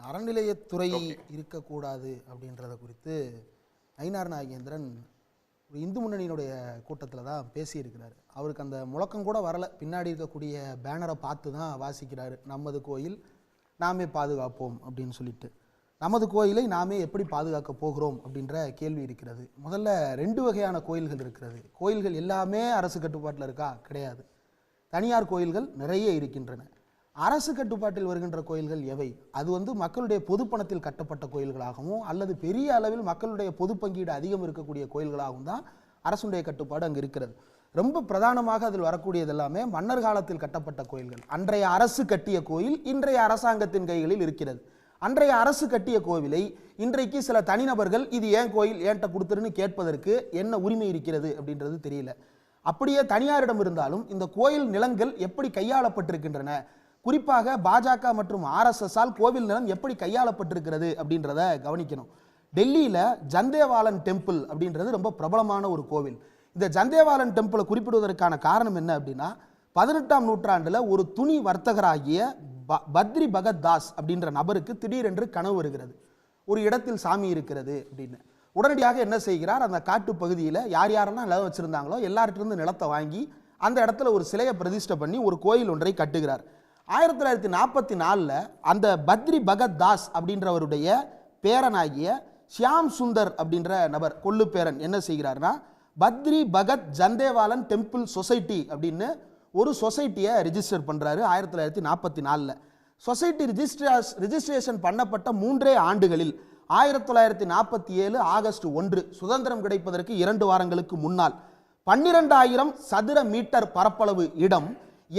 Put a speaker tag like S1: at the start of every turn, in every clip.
S1: அறநிலையத்துறை இருக்கக்கூடாது அப்படின்றத குறித்து ஐனார் நாகேந்திரன் இந்து முன்னணியினுடைய கூட்டத்தில் தான் பேசியிருக்கிறார். அவருக்கு அந்த முழக்கம் கூட வரலை. பின்னாடி இருக்கக்கூடிய பேனரை பார்த்து தான் வாசிக்கிறாரு. நமது கோயில் நாமே பாதுகாப்போம் அப்படின்னு சொல்லிட்டு, நமது கோயிலை நாமே எப்படி பாதுகாக்க போகிறோம் அப்படின்ற கேள்வி இருக்கிறது. முதல்ல 2 வகையான கோயில்கள் இருக்கிறது. கோயில்கள் எல்லாமே அரசு கட்டுப்பாட்டில் இருக்கா? கிடையாது. தனியார் கோயில்கள் நிறைய இருக்கின்றன. அரசு கட்டுப்பாட்டில் வருகின்ற கோயில்கள் எவை? அது மக்களுடைய பொது பணத்தில் கட்டப்பட்ட கோயில்களாகவும் அல்லது பெரிய அளவில் மக்களுடைய பொது பங்கீடு அதிகம் இருக்கக்கூடிய கோயில்களாகவும் தான் அரசுடைய கட்டுப்பாடு அங்கு இருக்கிறது. ரொம்ப பிரதானமாக அதில் வரக்கூடியது எல்லாமே மன்னர் காலத்தில் கட்டப்பட்ட கோயில்கள். அன்றைய அரசு கட்டிய கோயில் இன்றைய அரசாங்கத்தின் கைகளில் இருக்கிறது. அன்றைய அரசு கட்டிய கோவிலை இன்றைக்கு சில தனிநபர்கள் இது ஏன் கோயில் ஏன்ட்ட கொடுத்துருன்னு கேட்பதற்கு என்ன உரிமை இருக்கிறது அப்படின்றது தெரியல. அப்படியே தனியாரிடம் இருந்தாலும் இந்த கோயில் நிலங்கள் எப்படி கையாளப்பட்டிருக்கின்றன, குறிப்பாக பாஜக மற்றும் ஆர்எஸ்எஸ்ஸால் கோவில் நிலம் எப்படி கையாளப்பட்டிருக்கிறது அப்படின்றத கவனிக்கணும். டெல்லியில் ஜந்தேவாலன் டெம்பிள் அப்படின்றது ரொம்ப பிரபலமான ஒரு கோவில். இந்த ஜந்தேவாலன் டெம்பிளை குறிப்பிடுவதற்கான காரணம் என்ன அப்படின்னா, 18ஆம் நூற்றாண்டில் ஒரு துணி வர்த்தகராகிய பத்ரி பகத் தாஸ் அப்படின்ற நபருக்கு திடீரென்று கனவு வருகிறது, ஒரு இடத்தில் சாமி இருக்கிறது அப்படின்னு. உடனடியாக என்ன செய்கிறார், அந்த காட்டு பகுதியில் யார் யாரெல்லாம் நிலம் வச்சுருந்தாங்களோ எல்லார்ட்டிருந்து நிலத்தை வாங்கி அந்த இடத்துல ஒரு சிலையை பிரதிஷ்டை பண்ணி ஒரு கோயில் ஒன்றை கட்டுகிறார். 1944 அந்த பத்ரி பகத் தாஸ் அப்படின்றவருடைய பேரனாகிய ஷியாம் சுந்தர் அப்படின்ற நபர் கொள்ளு பேரன் என்ன செய்கிறார்னா, பத்ரி பகத் ஜந்தேவாலன் டெம்பிள் சொசைட்டி அப்படின்னு ஒரு சொசைட்டியை ரிஜிஸ்டர் பண்ணுறாரு 1944. சொசைட்டி ரிஜிஸ்ட்ரேஷன் பண்ணப்பட்ட 3 ஆண்டுகளில் 1947 ஆகஸ்ட் 1 சுதந்திரம் கிடைப்பதற்கு 2 வாரங்களுக்கு முன்னால் 12,000 சதுர மீட்டர் பரப்பளவு இடம்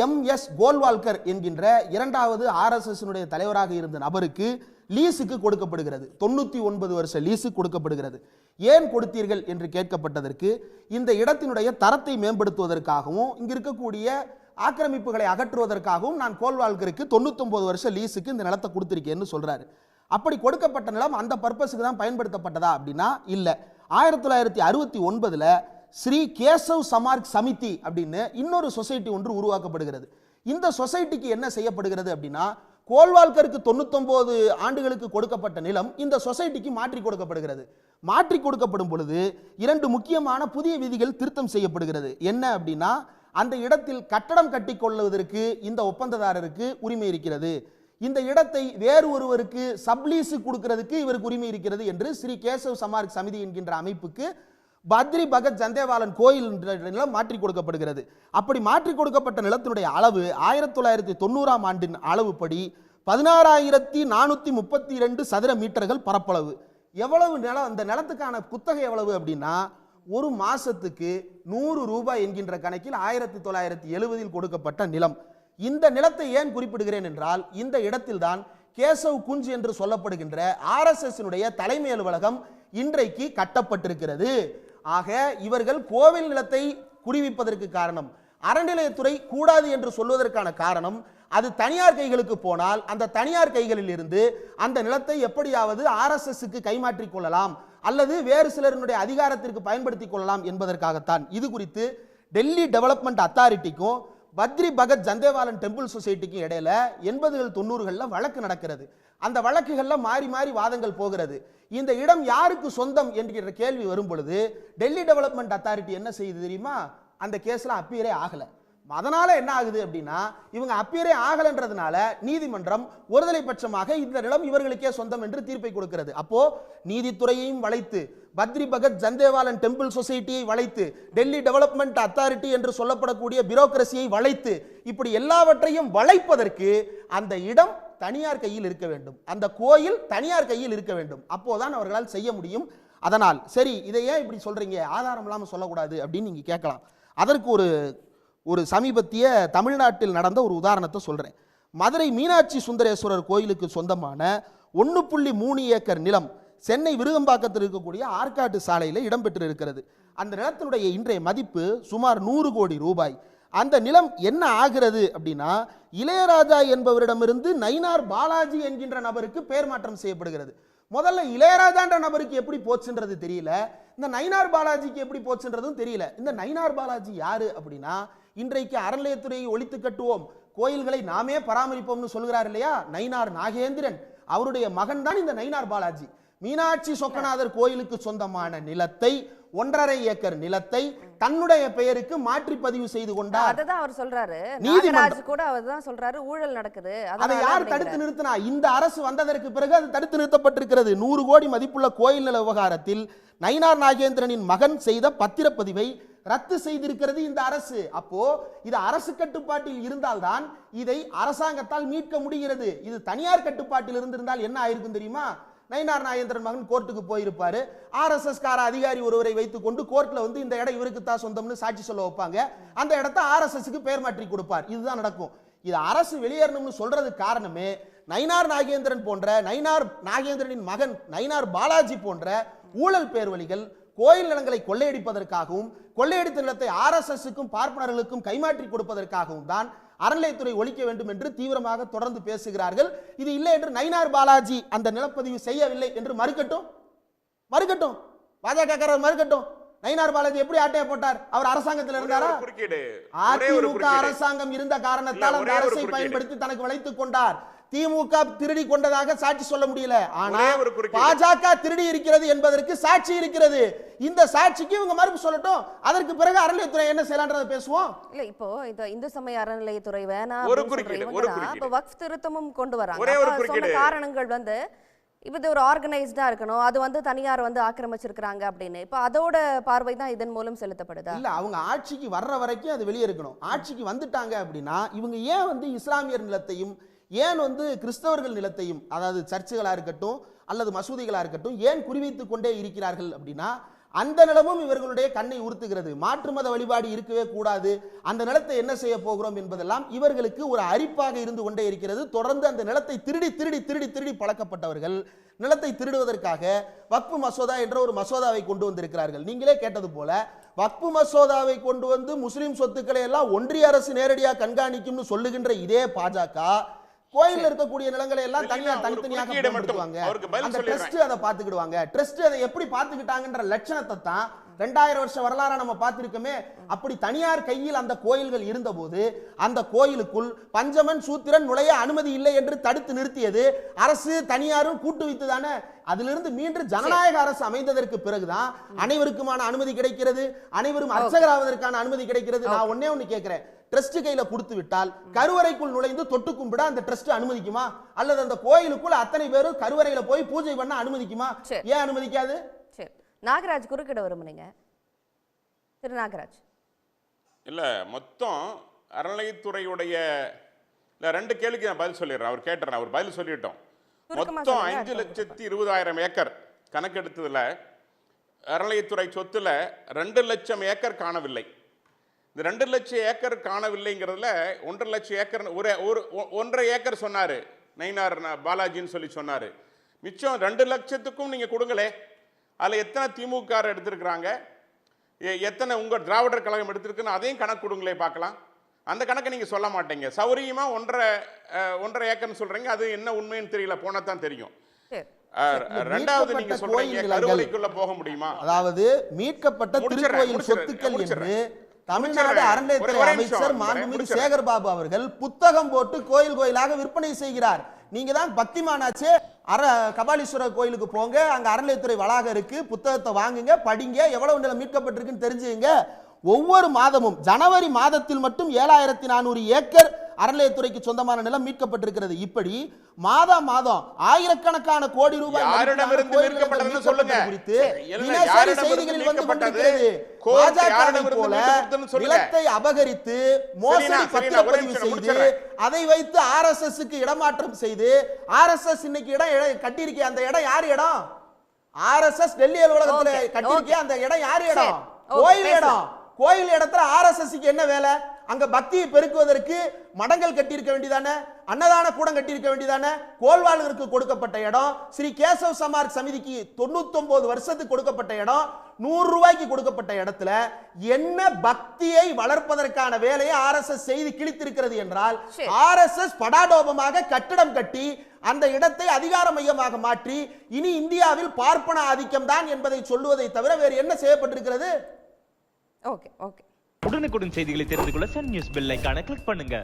S1: எம்எஸ் கோல்வால்கர் என்கின்ற 2வது ஆர்எஸ்எஸ் தலைவராக இருந்த நபருக்கு லீஸுக்கு கொடுக்கப்படுகிறது. 99 வருஷ லீஸு கொடுக்கப்படுகிறது. ஏன் கொடுத்தீர்கள் என்று கேட்கப்பட்டதற்கு, இந்த இடத்தினுடைய தரத்தை மேம்படுத்துவதற்காகவும் இங்கு இருக்கக்கூடிய ஆக்கிரமிப்புகளை அகற்றுவதற்காகவும் நான் கோல்வால்கருக்கு 99 வருஷ லீஸுக்கு இந்த நிலத்தை கொடுத்திருக்கேன்னு சொல்றாரு. அப்படி கொடுக்கப்பட்ட நிலம் அந்த பர்பஸுக்கு தான் பயன்படுத்தப்பட்டதா அப்படின்னா இல்ல. 1969 ஸ்ரீ கேசவ் சமார்க் சமிதி அப்படின்னு இன்னொரு சொசைட்டி ஒன்று உருவாக்கப்படுகிறது. இந்த சொசைட்டிக்கு என்ன செய்யப்படுகிறது அப்படின்னா, கோல்வால்கருக்கு 99 ஆண்டுகளுக்கு கொடுக்கப்பட்ட நிலம் இந்த சொசைட்டிக்கு மாற்றி கொடுக்கப்படுகிறது. மாற்றி கொடுக்கப்படும் பொழுது 2 முக்கியமான புதிய விதிகள் திருத்தம் செய்யப்படுகிறது. என்ன அப்படின்னா, அந்த இடத்தில் கட்டடம் கட்டி கொள்வதற்கு இந்த ஒப்பந்ததாரருக்கு உரிமை இருக்கிறது, இந்த இடத்தை வேறு ஒருவருக்கு சப்லீஸு கொடுக்கிறதுக்கு இவருக்கு உரிமை இருக்கிறது என்று ஸ்ரீ கேசவ் சமார்க் சமிதி என்கின்ற அமைப்புக்கு பத்ரி பகத் ஜந்தேவாலன் கோயில் நிலம் மாற்றி கொடுக்கப்படுகிறது. அப்படி மாற்றி கொடுக்கப்பட்ட நிலத்தினுடைய அளவு 1990ஆம் ஆண்டின் அளவுப்படி 16,432 சதுர மீட்டர்கள் பரப்பளவு. எவ்வளவு நிலம், அந்த நிலத்துக்கான குத்தகை எவ்வளவு அப்படின்னா, ஒரு மாசத்துக்கு 100 ரூபாய் என்கின்ற கணக்கில் 1970 கொடுக்கப்பட்ட நிலம். இந்த நிலத்தை ஏன் குறிப்பிடுகிறேன் என்றால், இந்த இடத்தில்தான் கேசவ் குஞ்ச் என்று சொல்லப்படுகின்ற ஆர்எஸ்எஸ் தலைமை அலுவலகம் இன்றைக்கு கட்டப்பட்டிருக்கிறது. ஆக இவர்கள் கோவில் நிலத்தை குடிவிப்பதற்கு காரணம், அறநிலையத்துறை கூடாது என்று சொல்வதற்கான காரணம், அது தனியார் கைகளுக்கு போனால் அந்த தனியார் கைகளில் இருந்து அந்த நிலத்தை எப்படியாவது ஆர்எஸ்எஸ்க்கு கைமாற்றிக் கொள்ளலாம் அல்லது வேறு சிலருடைய அதிகாரத்திற்கு பயன்படுத்திக் கொள்ளலாம் என்பதற்காகத்தான். இது குறித்து டெல்லி டெவலப்மெண்ட் அத்தாரிட்டிக்கும் பத்ரி பகத் ஜந்தேவாலன் டெம்பிள் சொசைட்டிக்கும் இடையில 80கள் 90களில் வழக்கு நடக்கிறது. அந்த வழக்குகள்ல மாறி மாறி வாதங்கள் போகிறது. இந்த இடம் யாருக்கு சொந்தம் என்கிற கேள்வி வரும் பொழுது டெல்லி டெவலப்மெண்ட் அத்தாரிட்டி என்ன செய்யுது தெரியுமா, அந்த கேஸ்ல அப்பீரே ஆகல. அதனால என்ன ஆகுது அப்படின்னா, இவங்க அப்பீரே ஆகலன்றதுனால நீதிமன்றம் ஒருதலை பட்சமாக இந்த நிலம் இவர்களுக்கே சொந்தம் என்று தீர்ப்பை கொடுக்கிறது. அப்போ நீதித்துறையையும் வளைத்து, பத்ரி பகத் ஜந்தேவாலன் டெம்பிள் சொசைட்டியை வளைத்து, டெல்லி டெவலப்மெண்ட் அத்தாரிட்டி என்று சொல்லப்படக்கூடிய பியூரோக்ரசியை வளைத்து, இப்படி எல்லாவற்றையும் வளைப்பதற்கு அந்த இடம் தனியார் கையில் இருக்க வேண்டும், அந்த கோயில் தனியார் கையில் இருக்க வேண்டும். அப்போதான் அவர்களால் செய்ய முடியும். அதனால் சரி, இதை ஏன் இப்படி சொல்றீங்க, ஆதாரம் இல்லாமல் சொல்லக்கூடாது அப்படின்னு நீங்க கேட்கலாம். அதற்கு ஒரு சமீபத்திய தமிழ்நாட்டில் நடந்த ஒரு உதாரணத்தை சொல்றேன். மதுரை மீனாட்சி சுந்தரேஸ்வரர் கோயிலுக்கு சொந்தமான 1.3 ஏக்கர் நிலம் சென்னை விருகம்பாக்கத்தில் இருக்கக்கூடிய ஆற்காட்டு சாலையில் இடம்பெற்று இருக்கிறது. அந்த நிலத்தினுடைய இன்றைய மதிப்பு சுமார் 100 கோடி ரூபாய். அந்த நிலம் என்ன ஆகிறது அப்படின்னா, இளையராஜா என்பவரிடமிருந்து நயினார் பாலாஜி என்கின்ற நபருக்கு பெயர் மாற்றம் செய்யப்படுகிறது. முதல்ல இளையராஜான்ற நபருக்கு எப்படி போச்சுன்றது தெரியல, இந்த நயினார் பாலாஜிக்கு எப்படி போச்சுன்றதும் தெரியல. இந்த நயினார் பாலாஜி யாரு அப்படின்னா, இன்றைக்கு அறநிலையத்துறையை ஒழித்து கட்டுவோம், கோயில்களை நாமே பராமரிப்போம்னு சொல்கிறார் இல்லையா நயினார் நாகேந்திரன், அவருடைய மகன் தான் இந்த நயினார் பாலாஜி. மீனாட்சி சொக்கநாதர் கோயிலுக்கு சொந்தமான நிலத்தை 1.5 ஏக்கர் நிலத்தை தன்னுடைய பெயருக்கு மாற்றி பதிவு செய்து கொண்டார்.
S2: அததான் அவர் சொல்றாரு. நாகராஜ் கூட அவர்தான் சொல்றாரு ஊழல் நடக்குது.
S1: அதை யார் தடுத்து நிறுத்தினா? இந்த அரசு வந்ததற்கு பிறகு அது தடுத்து நிறுத்தப்பட்டிருக்கிறது. 100 கோடி மதிப்புள்ள கோயில் நில விவகாரத்தில் நயினார் நாகேந்திரனின் மகன் செய்த பத்திரப்பதிவை ரத்து செய்திருக்கிறது இந்த அரசு. அப்போ இது அரசு கட்டுப்பாட்டில் இருந்தால்தான் இதை அரசாங்கத்தால் மீட்க முடிகிறது. இது தனியார் கட்டுப்பாட்டில் இருந்திருந்தால் என்ன ஆயிருக்கும் தெரியுமா? நயினார் நாகேந்திரன் மகன் கோர்ட்டுக்கு போயிருப்பாரு. RSS கார அதிகாரி ஒருவரை வைத்துக் கொண்டு கோர்ட்ல வந்து இந்த இடம் இவருக்கு தான் சொந்தம்னு சாட்சி சொல்ல வைப்பாங்க. அந்த இடத்தை RSSக்கு பெயர் மாற்றி கொடுப்பார். இதுதான் நடக்கும். இது அரசு வெளியேறணும்னு சொல்றதுக்கு காரணமே நயினார் நாகேந்திரன் போன்ற நயினார் நாகேந்திரனின் மகன் நயினார் பாலாஜி போன்ற ஊழல் பேர்வழிகள் கோயில் நிலங்களை கொள்ளையடிப்பதற்காகவும் கொள்ளையடித்த நிலத்தை RSSக்கும் பார்ப்பனர்களுக்கும் கைமாற்றி கொடுப்பதற்காகவும் தான் அறநிலையத்துறை ஒழிக்க வேண்டும் என்று தீவிரமாக தொடர்ந்து பேசுகிறார்கள். இது இல்லை என்று நயினார் பாலாஜி அந்த நிலப்பதிவு செய்யவில்லை என்று மறுக்கட்டும். பாஜக மறுக்கட்டும். நயினார் பாலாஜி எப்படி ஆட்டைய போட்டார்? அவர் அரசாங்கத்தில் இருந்தாரா? அதிமுக அரசாங்கம் இருந்த காரணத்தால் அந்த அரசை பயன்படுத்தி தனக்கு வளைத்துக் கொண்டார். திமுக திருடி கொண்டதாக சாட்சி சொல்ல முடியல. ஆனா பாஜக திருடி இருக்கிறது என்பதற்கு சாட்சி இருக்கிறது. இந்த சாட்சிக்கு இவங்க மறுப்பு சொல்லட்டும். அதற்கு பிறகு அறநிலையத்துறை என்ன செய்யலாம்ன்றதை பேசுவோம்.
S2: இல்ல இப்போ இந்த இந்து சமய அறநிலையத்துறை வேணாம் அப்ப வக்ஃப் திருத்தமும் கொண்டு வராங்க. சொன்ன காரணங்கள் வந்து இப்ப இது ஒரு ஆர்கனைஸ்டா இருக்கணும், அது வந்து தனியார் வந்து ஆக்கிரமிச்சிருக்காங்க அப்படின்னு. இப்ப அதோட பார்வை தான் இதன் மூலம் செலுத்தப்படுதா?
S1: இல்ல, அவங்க ஆட்சிக்கு வர்ற வரைக்கும் அது வெளியே இருக்கணும். ஆட்சிக்கு வந்துட்டாங்க அப்படின்னா இவங்க ஏன் வந்து இஸ்லாமியர் நிலத்தையும் ஏன் வந்து கிறிஸ்தவர்கள் நிலத்தையும், அதாவது சர்ச்சுகளா இருக்கட்டும் அல்லது மசூதிகளா இருக்கட்டும், ஏன் குறிவைத்துக் கொண்டே இருக்கிறார்கள் அப்படின்னா அந்த நிலமும் இவர்களுடைய கண்ணை உறுத்துகிறது. மாற்று மத வழிபாடு இருக்கவே கூடாது, அந்த நிலத்தை என்ன செய்ய போகிறோம் என்பதெல்லாம் இவர்களுக்கு ஒரு அரிப்பாக இருந்து கொண்டே இருக்கிறது. தொடர்ந்து அந்த நிலத்தை திருடி திருடி திருடி திருடி பழக்கப்பட்டவர்கள் நிலத்தை திருடுவதற்காக வக்ஃபு மசோதா என்ற ஒரு மசோதாவை கொண்டு வந்திருக்கிறார்கள். நீங்களே கேட்டது போல வக்ஃபு மசோதாவை கொண்டு வந்து முஸ்லிம் சொத்துக்களை எல்லாம் ஒன்றிய அரசு நேரடியாக கண்காணிக்கும்னு சொல்லுகின்ற இதே பாஜக கோயில்ல இருக்கக்கூடிய நிலங்களை எல்லாம் தனித்தனியாக பயன்படுத்துவாங்க. அந்த ட்ரஸ்ட் அதை பாத்துக்கிடுவாங்க. ட்ரஸ்ட் அதை எப்படி பாத்துக்கிட்டாங்கன்ற லட்சணத்தை தான் 2000 வருஷ வரலாறு நம்ம பார்த்திருக்கோமே. அப்படி தனியார் கையில் அந்த கோயில்கள் இருந்தபோது அந்த கோயிலுக்குள் பஞ்சமன் சூத்திரன் நுழைய அனுமதி இல்லை என்று தடுத்து நிறுத்தியது அரசு, தனியாரும் கூட்டு வைத்து தானே. அதிலிருந்து மீண்டும் ஜனநாயக அரசு அமைந்ததற்கு பிறகுதான் அனைவருக்குமான அனுமதி கிடைக்கிறது, அனைவரும் அர்ச்சகராவதற்கான அனுமதி கிடைக்கிறது. நான் ஒன்னே ஒன்னு கேட்கிறேன், ட்ரஸ்ட் கையில கொடுத்து விட்டால் கருவறைக்குள் நுழைந்து தொட்டு கும்பிட அந்த ட்ரஸ்ட் அனுமதிக்குமா? அல்லது அந்த கோயிலுக்குள்ள அத்தனை பேரும் கருவறையில போய் பூஜை பண்ண அனுமதிக்குமா? ஏன் அனுமதிக்காது?
S2: சரி, நாகராஜ் குறுக்கிட விரும்புனீங்க. திரு நாகராஜ்.
S3: இல்ல, மொத்தம் அறநிலையத்துறையுடைய ரெண்டு கேள்விக்கு நான் பதில் சொல்லிடுறேன். அவர் கேட்டுறேன், அவர் பதில் சொல்லிட்டோம். மொத்தம் 5,20,000 ஏக்கர் கணக்கெடுத்ததுல அறநிலையத்துறை சொத்துல 2 லட்சம் ஏக்கர் காணவில்லை. இந்த 2 லட்சம் ஏக்கர் காணவில்லைங்கிறதுல 1.5 லட்சம் ஏக்கர், ஒரு 1.5 ஏக்கர் சொன்னாரு நயினார் பாலாஜின்னு சொல்லி சொன்னாரு. மிச்சம் 2 லட்சத்துக்கும் நீங்க கொடுங்களே. அதுல எத்தனை திமுக எடுத்திருக்கிறாங்க, எத்தனை உங்க திராவிடர் கழகம் எடுத்திருக்குன்னு அதையும் கணக்கு கொடுங்களே பார்க்கலாம். அந்த கணக்கை நீங்க சொல்ல மாட்டீங்க. சௌரியமா 1.5 ஏக்கர்னு சொல்றீங்க. அது என்ன உண்மைன்னு தெரியல, போனா தான் தெரியும். ரெண்டாவது நீங்க சொல்றீங்க கருவறைக்குள்ள போக முடியுமா?
S1: அதாவது மீட்கப்பட்ட திருக்கோயில் சொத்துக்கள் என்று தமிழ்நாடு அறநிலையத்துறை அமைச்சர் மாண்புமிகு சேகர் பாபு அவர்கள் புத்தகம் போட்டு கோயில் கோயிலாக விற்பனை செய்கிறார். நீங்க தான் பக்திமானாச்சே, கபாலீஸ்வரர் கோயிலுக்கு போங்க, அங்க அறநிலையத்துறை வளாகம் இருக்கு, புத்தகத்தை வாங்குங்க, படிங்க, எவ்வளவு நிலம் மீட்கப்பட்டிருக்குன்னு தெரிஞ்சுங்க. ஒவ்வொரு மாதமும் ஜனவரி மாதத்தில் மட்டும் 7,400 ஏக்கர் அறநிலையத்துறைக்கு சொந்தமான நிலம் மீட்கப்பட்டிருக்கிறது. இப்படி மாதம் ஆயிரக்கணக்கான கோடி ரூபாய் குறித்து தினசரி செய்திகளில் வந்து கொண்டிருக்கிறது. நிலத்தை அபகரித்து மோசடி பத்திரப்பதிவு செய்து அதை வைத்து RSSக்கு இடமாற்றம் செய்து RSS இன்னைக்கு இடம் கட்டியிருக்க அந்த இடம் யார் இடம்? RSS டெல்லி அலுவலகத்துல கட்டியிருக்க அந்த இடம் யார் இடம்? கோயில் இடம். கோயில் இடத்துல RSSக்கு என்ன வேலை? அங்க பக்தியை பெருக்குவதற்கு மடங்கள் கட்டியிருக்க வேண்டியதானே, அன்னதான கூடம் கட்டியிருக்க வேண்டியதானே. கோல்வாளருக்கு கொடுக்கப்பட்ட இடம், ஸ்ரீ கேசவ் சமார்க் சமிதிக்கு 99 வருஷத்துக்கு கொடுக்கப்பட்ட இடம், 100 ரூபாய்க்கு கொடுக்கப்பட்ட இடத்துல என்ன பக்தியை வளர்ப்பதற்கான வேலையை RSS செய்து கிழித்திருக்கிறது என்றால் RSS படாடோபமாக கட்டிடம் கட்டி அந்த இடத்தை அதிகார மையமாக மாற்றி இனி இந்தியாவில் பார்ப்பன ஆதிக்கம் தான் என்பதை சொல்லுவதை தவிர வேறு என்ன செய்யப்பட்டிருக்கிறது?
S2: ஓகே.
S4: உடனுக்குடன் செய்திகளை தெரிந்து கொள்ள சன் நியூஸ் பெல் ஐகானை கிளிக் பண்ணுங்க.